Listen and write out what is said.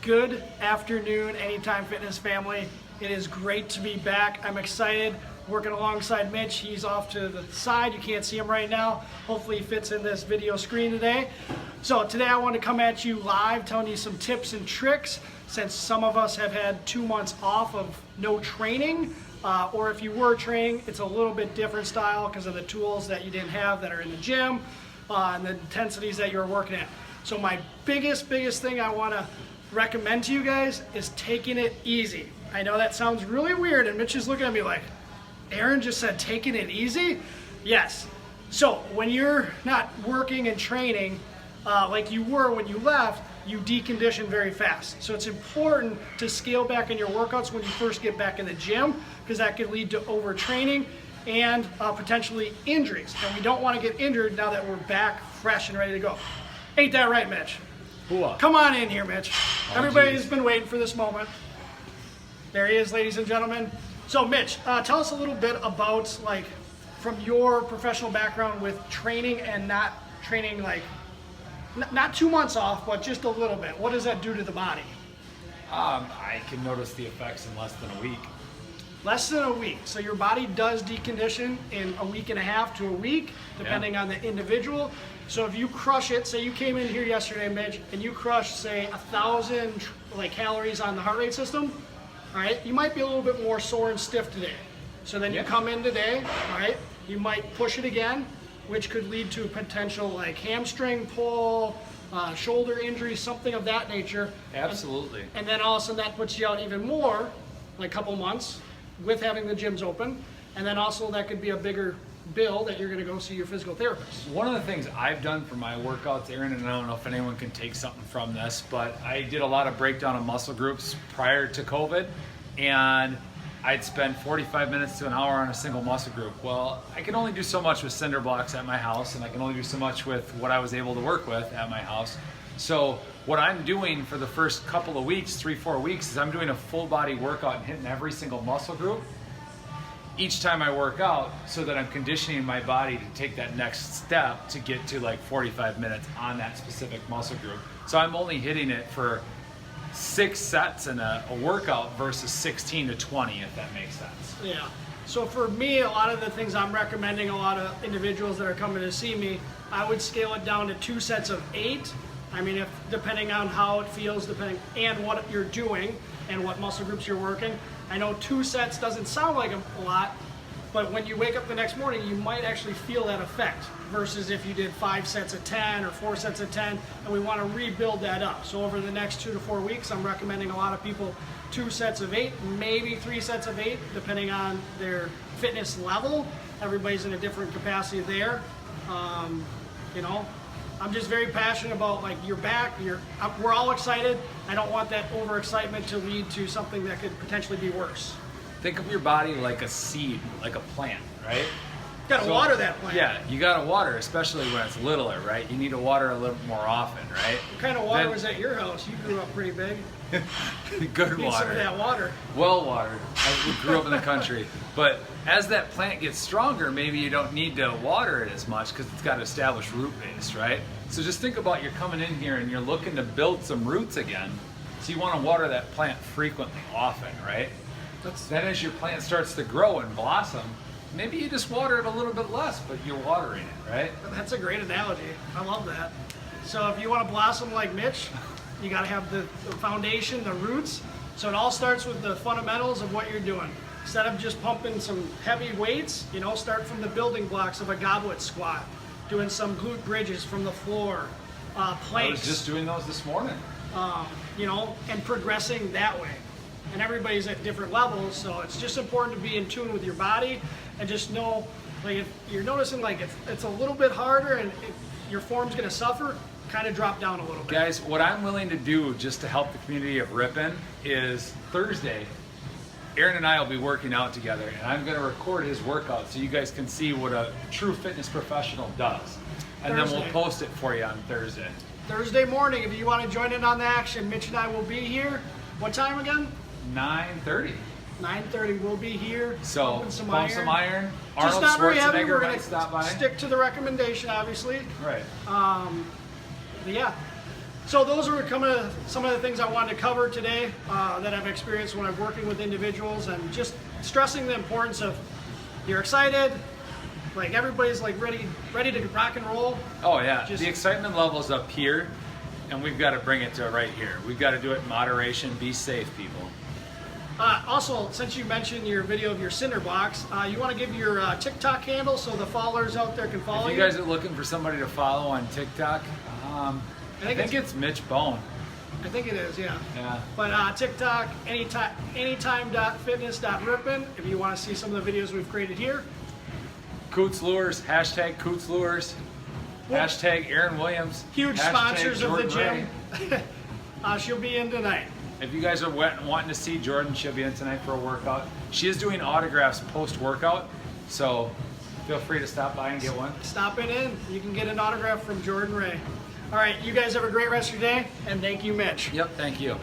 Good afternoon, Anytime Fitness family. It is great to be back. I'm excited working alongside Mitch. He's off to the side. You can't see him right now. Hopefully he fits in this video screen today. So today I want to come at you live telling you some tips and tricks since some of us have had 2 months off of no training. Or if you were training, it's a little bit different style because of the tools that you didn't have that are in the gym and the intensities that you're working at. So my biggest thing I want to recommend to you guys is taking it easy. I know that sounds really weird, and Mitch is looking at me like, Aaron just said taking it easy? Yes. So when you're not working and training like you were when you left, you decondition very fast. So it's important to scale back in your workouts when you first get back in the gym, because that could lead to overtraining and potentially injuries. And we don't want to get injured now that we're back fresh and ready to go. Ain't that right, Mitch? Come on in here, Mitch. Everybody's been waiting for this moment. There he is, ladies and gentlemen. So Mitch, tell us a little bit about, like, from your professional background with training and not training, like, not 2 months off, but just a little bit. What does that do to the body? I can notice the effects in less than a week. Less than a week. So your body does decondition in a week and a half to a week, depending on the individual. So if you crush it, say you came in here yesterday, Mitch, and you crushed, say, 1,000 calories on the heart rate system, all right, you might be a little bit more sore and stiff today. So then you come in today, all right, you might push it again, which could lead to potential like hamstring pull, shoulder injury, something of that nature. Absolutely. And then all of a sudden that puts you out even more, like a couple months, with having the gyms open. And then also that could be a bigger bill that you're going to go see your physical therapist. One of the things I've done for my workouts, Aaron, and I don't know if anyone can take something from this, but I did a lot of breakdown of muscle groups prior to COVID, and I'd spend 45 minutes to an hour on a single muscle group. Well, I can only do so much with cinder blocks at my house, and I can only do so much with what I was able to work with at my house. So what I'm doing for the first couple of weeks, 3-4 weeks, is I'm doing a full body workout and hitting every single muscle group each time I work out, so that I'm conditioning my body to take that next step to get to like 45 minutes on that specific muscle group. So I'm only hitting it for 6 sets in a workout versus 16 to 20, if that makes sense. Yeah. So for me, a lot of the things I'm recommending a lot of individuals that are coming to see me, I would scale it down to 2 sets of 8. I mean, if depending on how it feels, and what you're doing and what muscle groups you're working. I know 2 sets doesn't sound like a lot, but when you wake up the next morning, you might actually feel that effect versus if you did 5 sets of 10 or 4 sets of 10, and we want to rebuild that up. So over the next 2 to 4 weeks, I'm recommending a lot of people 2 sets of 8, maybe 3 sets of 8, depending on their fitness level. Everybody's in a different capacity there. You know, I'm just very passionate about, like, you're back, we're all excited. I don't want that overexcitement to lead to something that could potentially be worse. Think of your body like a seed, like a plant, right? You gotta water that plant. Yeah, you gotta water, especially when it's littler, right? You need to water a little more often, right? What kind of water was at your house? You grew up pretty big. Good Need water. some of that water. Well watered. We grew up in the country. But as that plant gets stronger, maybe you don't need to water it as much because it's got established root base, right? So just think about, you're coming in here and you're looking to build some roots again. So you want to water that plant frequently, often, right? Then as your plant starts to grow and blossom, maybe you just water it a little bit less, but you're watering it, right? That's a great analogy. I love that. So if you want to blossom like Mitch, you got to have the foundation, the roots. So it all starts with the fundamentals of what you're doing. Instead of just pumping some heavy weights, you know, start from the building blocks of a goblet squat, doing some glute bridges from the floor, planks. I was just doing those this morning. You know, and progressing that way. And everybody's at different levels, so it's just important to be in tune with your body and just know, like, if you're noticing like it's a little bit harder and your form's going to suffer, kind of drop down a little bit. Guys, what I'm willing to do just to help the community of Ripon is Thursday, Aaron and I will be working out together, and I'm going to record his workout so you guys can see what a true fitness professional does. And then we'll post it for you on Thursday. Thursday morning, if you want to join in on the action, Mitch and I will be here. What time again? 9:30. 9:30, we'll be here. So pump some iron. Just Arnold not very heavy. Schwarzenegger We're might going stop by. to stick to the recommendation, obviously. Right. But yeah, So those are some of the things I wanted to cover today that I've experienced when I'm working with individuals, and just stressing the importance of you're excited, like everybody's like ready to rock and roll. Oh yeah, the excitement level's up here, and we've got to bring it to right here. We've got to do it in moderation. Be safe, people. Also, since you mentioned your video of your cinder box, you want to give your TikTok handle so the followers out there can follow you? If you guys are looking for somebody to follow on TikTok, I think it's Mitch Bone. I think it is, yeah. Yeah. But TikTok, anytime.fitness.rippin, if you want to see some of the videos we've created here. Coots Lures, hashtag Coots Lures, hashtag Aaron Williams. Huge hashtag sponsors Jordan of the gym. She'll be in tonight. If you guys are wanting to see Jordan, she'll be in tonight for a workout. She is doing autographs post-workout, so feel free to stop by and get one. Stop in. You can get an autograph from Jordan Ray. All right, you guys have a great rest of your day, and thank you, Mitch. Yep, thank you.